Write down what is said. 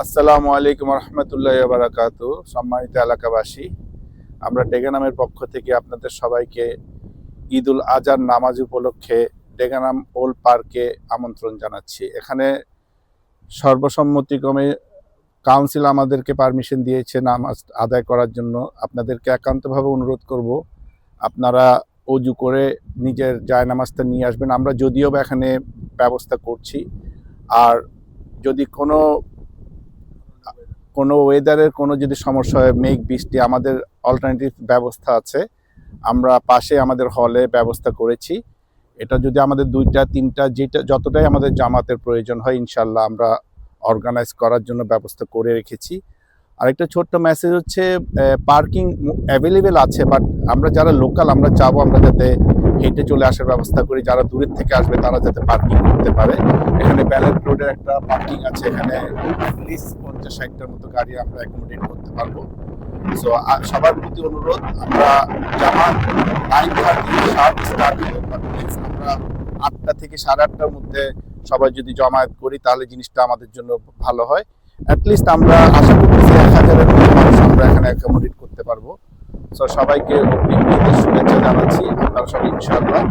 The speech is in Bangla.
আসসালামু আলাইকুম রহমতুল্লাহ বারাকাতু। সম্মানিত এলাকাবাসী, আমরা ডেগানামের পক্ষ থেকে আপনাদের সবাইকে ঈদ উল আজহার নামাজ উপলক্ষে ডেগানাম ওল্ড পার্কে আমন্ত্রণ জানাচ্ছি। এখানে সর্বসম্মতিক্রমে কাউন্সিল আমাদেরকে পারমিশন দিয়েছে নামাজ আদায় করার জন্য। আপনাদেরকে একান্তভাবে অনুরোধ করব, আপনারা অজু করে নিজের জায়নামাজটা নিয়ে আসবেন। আমরা যদিও বা এখানে ব্যবস্থা করছি, আর যদি কোনো ওয়েদারের কোনো যদি সমস্যা হয়, মেঘ বৃষ্টি, আমাদের অল্টারনেটিভ ব্যবস্থা আছে। আমরা পাশে আমাদের হলে ব্যবস্থা করেছি। এটা যদি আমাদের 2টা 3টা যতটাই আমাদের জামাতের প্রয়োজন হয়, ইনশাল্লাহ আমরা অর্গানাইজ করার জন্য ব্যবস্থা করে রেখেছি। আরেকটা ছোট্ট মেসেজ হচ্ছে, পার্কিং অ্যাভেলেবেল আছে, বাট আমরা যারা লোকাল আমরা চাবো আমরা যাতে হেঁটে চলে আসার ব্যবস্থা করি। যারা দূরের থেকে আসবে তারা যাতে পার্কিং করতে পারে। এখানে ব্যালেট রোডের একটা পার্কিং আছে, এখানে অ্যাটলিস্ট 50-60টার মতো গাড়ি আমরা অ্যাকোমোডেট করতে পারবো। সো সবার প্রতি অনুরোধ, আমরা জামাত 9:30 শার্প স্টার্ট হবে, প্লিজ আমরা 8টা থেকে 8:30টার মধ্যে সবাই যদি জমায়েত করি তাহলে জিনিসটা আমাদের জন্য ভালো হয়। অ্যাটলিস্ট আমরা আশা করতেছি 1000-এর মতো মানুষ আমরা এখানে অ্যাকোমোডেট করতে পারবো। সো সবাইকে অগ্রিম শুভেচ্ছা জানাচ্ছি। আপনারা সবাই ইনশাআল্লাহ